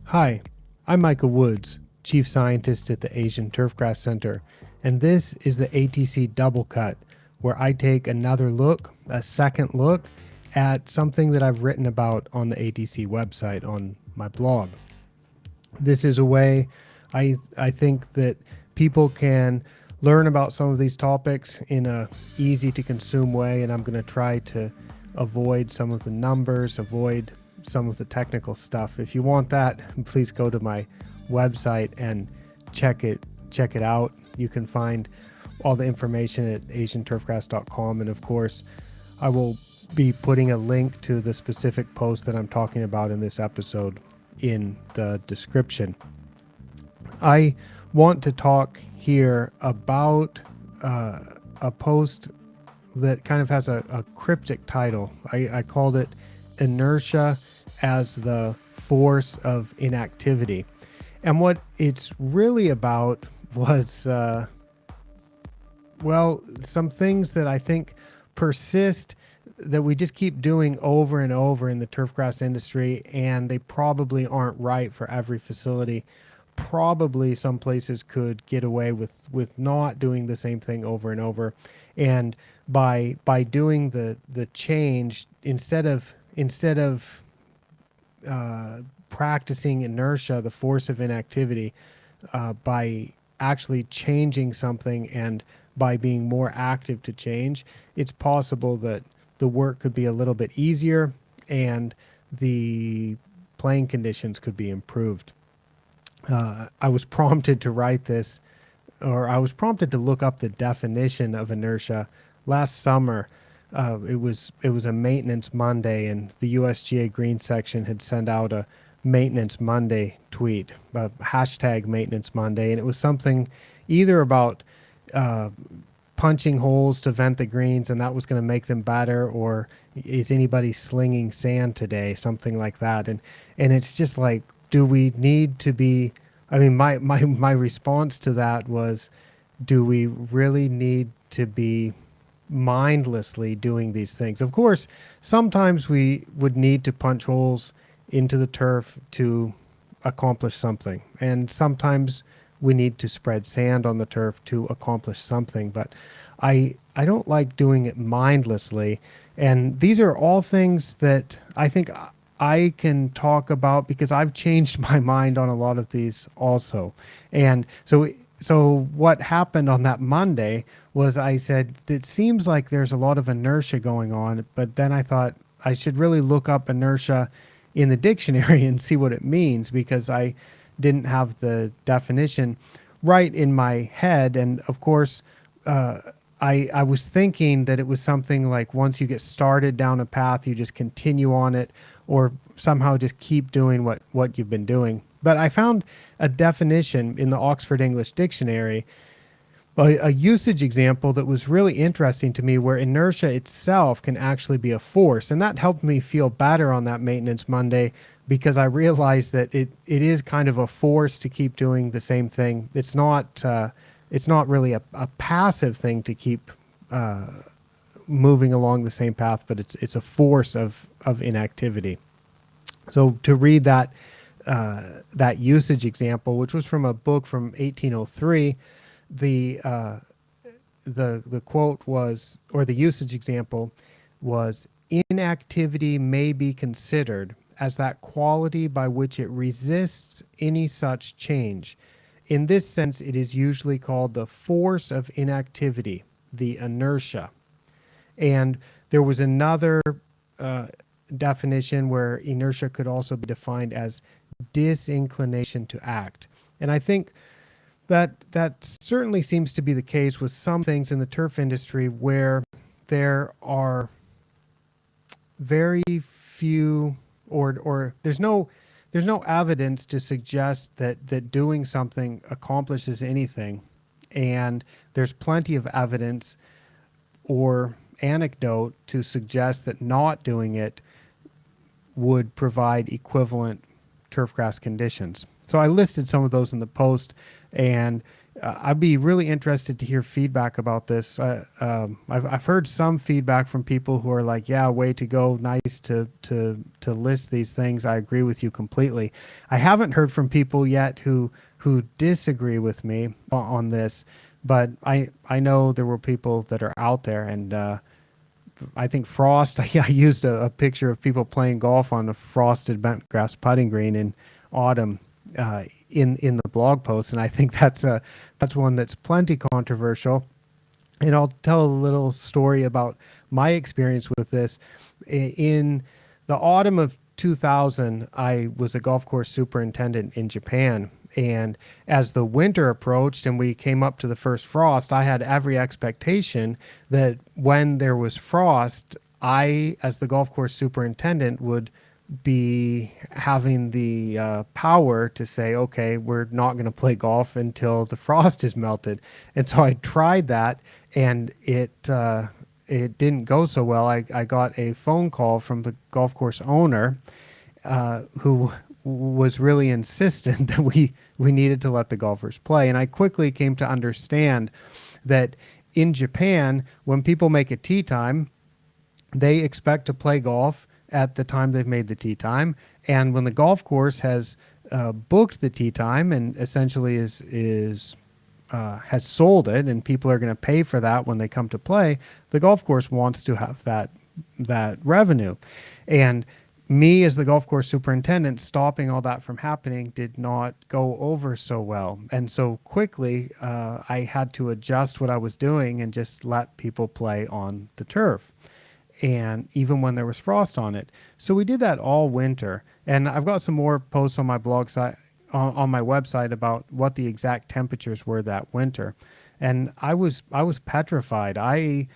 Hi, I'm Michael Woods, Chief Scientist at the Asian Turfgrass Center, and this is the ATC Doublecut, where I take another look, a second look, at something that I've written about on the ATC website on my blog. This is a way I think that people can learn about some of these topics in a easy to consume way, and I'm going to try to avoid some of the numbers, avoid some of the technical stuff. If you want that, please go to my website and check it out. You can find all the information at asianturfgrass.com, and of course I will be putting a link to the specific post that I'm talking about in this episode in the description. I want to talk here about a post that kind of has a cryptic title. I called it Inertia as the Force of Inactivity. And what it's really about was, some things that I think persist that we just keep doing over and over in the turfgrass industry, and they probably aren't right for every facility. Probably some places could get away with not doing the same thing over and over, and by doing the change, instead of practicing inertia, the force of inactivity, by actually changing something and by being more active to change, it's possible that the work could be a little bit easier and the playing conditions could be improved. I was prompted to write this, or I was prompted to look up the definition of inertia last summer. It was a maintenance Monday, and the USGA Green section had sent out a maintenance Monday tweet, hashtag maintenance Monday, and it was something either about punching holes to vent the greens and that was going to make them better, or is anybody slinging sand today, something like that. And it's just like, do we need to be, I mean, my response to that was, do we really need to be mindlessly doing these things? Of course, sometimes we would need to punch holes into the turf to accomplish something, and sometimes we need to spread sand on the turf to accomplish something, but I don't like doing it mindlessly. And these are all things that I think I can talk about because I've changed my mind on a lot of these also. And so what happened on that Monday was I said, it seems like there's a lot of inertia going on, but then I thought I should really look up inertia in the dictionary and see what it means, because I didn't have the definition right in my head. And of course, I was thinking that it was something like, once you get started down a path, you just continue on it, or somehow just keep doing what you've been doing. But I found a definition in the Oxford English Dictionary, a usage example that was really interesting to me, where inertia itself can actually be a force. And that helped me feel better on that maintenance Monday, because I realized that it is kind of a force to keep doing the same thing. It's not really a passive thing to keep moving along the same path, but it's a force of inactivity. So to read that usage example, which was from a book from 1803, the quote was, or the usage example was, inactivity may be considered as that quality by which it resists any such change. In this sense, it is usually called the force of inactivity, the inertia. And there was another definition where inertia could also be defined as disinclination to act. And I think that certainly seems to be the case with some things in the turf industry, where there are very few, or there's no evidence to suggest that doing something accomplishes anything, and there's plenty of evidence or anecdote to suggest that not doing it would provide equivalent turfgrass conditions. So I listed some of those in the post, and I'd be really interested to hear feedback about this. I've heard some feedback from people who are like, "Yeah, way to go, nice to list these things." I agree with you completely. I haven't heard from people yet who disagree with me on this, but I know there were people that are out there, and I think frost. I used a picture of people playing golf on a frosted bent grass putting green in autumn in the blog post, and I think that's one that's plenty controversial. And I'll tell a little story about my experience with this. In the autumn of 2000, I was a golf course superintendent in Japan. And as the winter approached and we came up to the first frost, I had every expectation that when there was frost, I, as the golf course superintendent, would be having the power to say, okay, we're not going to play golf until the frost is melted. And so I tried that, and it didn't go so well. I got a phone call from the golf course owner, who was really insistent that we needed to let the golfers play. And I quickly came to understand that in Japan, when people make a tee time, they expect to play golf at the time they've made the tee time. And when the golf course has booked the tee time and essentially is has sold it, and people are going to pay for that when they come to play, the golf course wants to have that revenue. And me, as the golf course superintendent, stopping all that from happening did not go over so well. And so quickly, I had to adjust what I was doing and just let people play on the turf, and even when there was frost on it. So we did that all winter. And I've got some more posts on my blog site, on my website, about what the exact temperatures were that winter. And I was petrified. I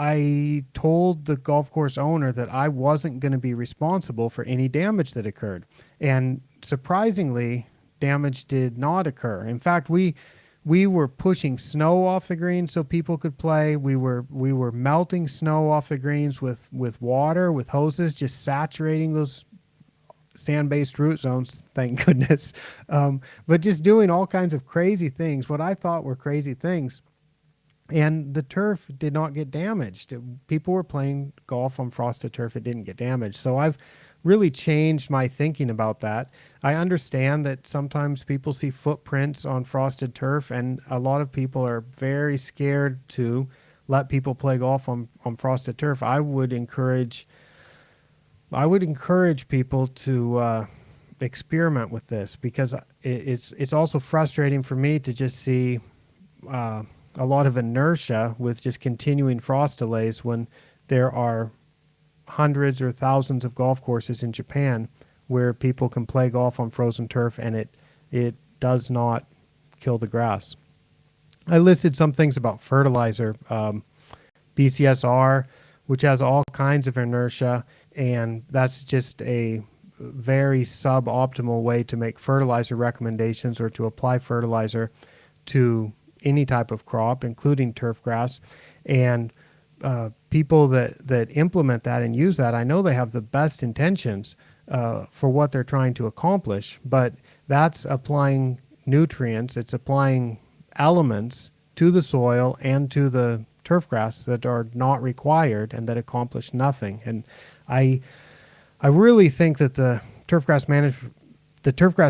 I told the golf course owner that I wasn't going to be responsible for any damage that occurred. And surprisingly, damage did not occur. In fact, we were pushing snow off the greens so people could play. We were melting snow off the greens with water, with hoses, just saturating those sand-based root zones, thank goodness. But just doing all kinds of crazy things, what I thought were crazy things, and the turf did not get damaged. People were playing golf on frosted turf. It didn't get damaged. So I've really changed my thinking about that. I understand that sometimes people see footprints on frosted turf, and a lot of people are very scared to let people play golf on frosted turf. I would encourage people to experiment with this, because it's also frustrating for me to just see uh, a lot of inertia with just continuing frost delays when there are hundreds or thousands of golf courses in Japan where people can play golf on frozen turf, and it does not kill the grass. I listed some things about fertilizer, BCSR, which has all kinds of inertia, and that's just a very suboptimal way to make fertilizer recommendations or to apply fertilizer to any type of crop, including turf grass. And people that implement that and use that, I know they have the best intentions for what they're trying to accomplish, but that's applying nutrients, it's applying elements to the soil and to the turf grass that are not required and that accomplish nothing. And I I really think that the turf grass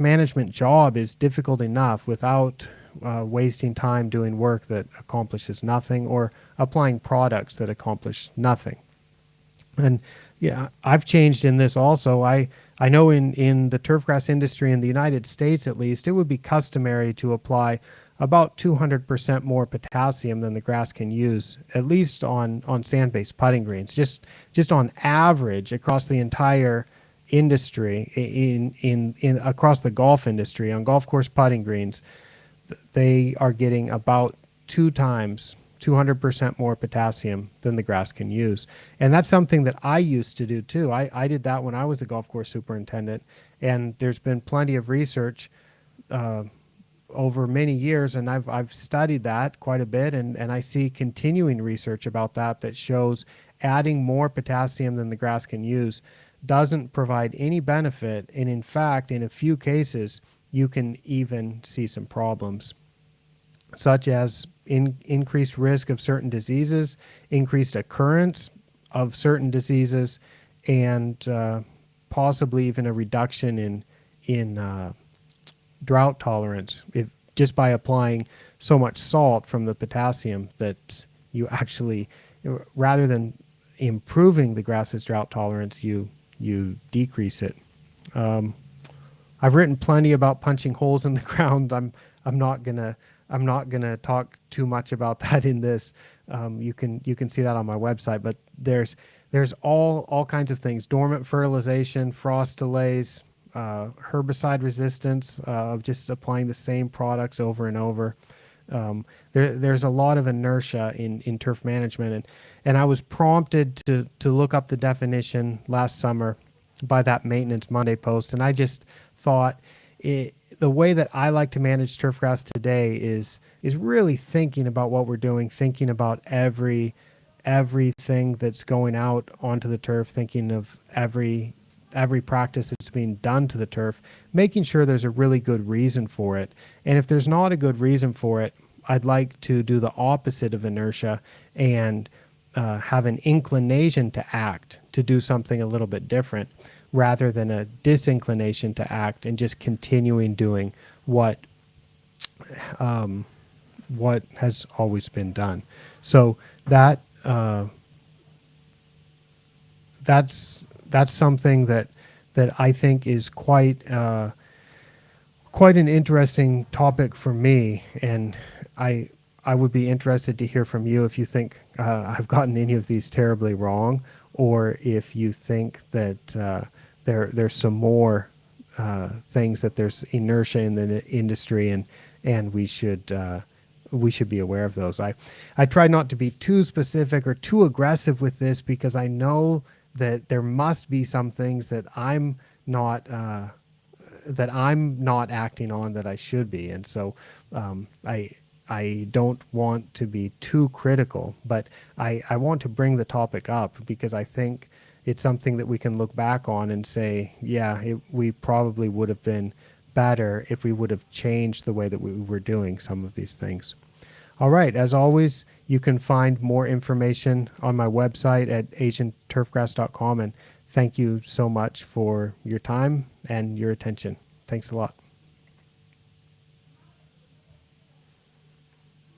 management job is difficult enough without wasting time doing work that accomplishes nothing, or applying products that accomplish nothing. And yeah, I've changed in this also. I know in the turfgrass industry in the United States, at least, it would be customary to apply about 200% more potassium than the grass can use, at least on sand-based putting greens. Just on average across the entire industry, in across the golf industry, on golf course putting greens, they are getting about 200% more potassium than the grass can use. And that's something that I used to do too. I did that when I was a golf course superintendent. And there's been plenty of research uh, over many years, and I've studied that quite a bit, and I see continuing research about that shows adding more potassium than the grass can use doesn't provide any benefit. And in fact, in a few cases, you can even see some problems, such as increased risk of certain diseases, increased occurrence of certain diseases, and possibly even a reduction in drought tolerance, if just by applying so much salt from the potassium that you actually, rather than improving the grass's drought tolerance, you decrease it. I've written plenty about punching holes in the ground. I'm not gonna I'm not gonna talk too much about that in this. You can see that on my website. But there's all kinds of things: dormant fertilization, frost delays, herbicide resistance of just applying the same products over and over. There's a lot of inertia in turf management, and I was prompted to look up the definition last summer by that Maintenance Monday post, and I just thought the way that I like to manage turfgrass today is really thinking about what we're doing, thinking about everything that's going out onto the turf, thinking of every practice that's being done to the turf, making sure there's a really good reason for it. And if there's not a good reason for it, I'd like to do the opposite of inertia and have an inclination to act, to do something a little bit different, rather than a disinclination to act and just continuing doing what has always been done. So that's something that I think is quite an interesting topic for me, and I would be interested to hear from you if you think I've gotten any of these terribly wrong, or if you think that there's some more things, that there's inertia in the industry, and we should be aware of those. I try not to be too specific or too aggressive with this, because I know that there must be some things that I'm not acting on that I should be, and so I don't want to be too critical, but I want to bring the topic up because I think it's something that we can look back on and say, yeah, we probably would have been better if we would have changed the way that we were doing some of these things. All right, as always, you can find more information on my website at asianturfgrass.com, and thank you so much for your time and your attention. Thanks a lot.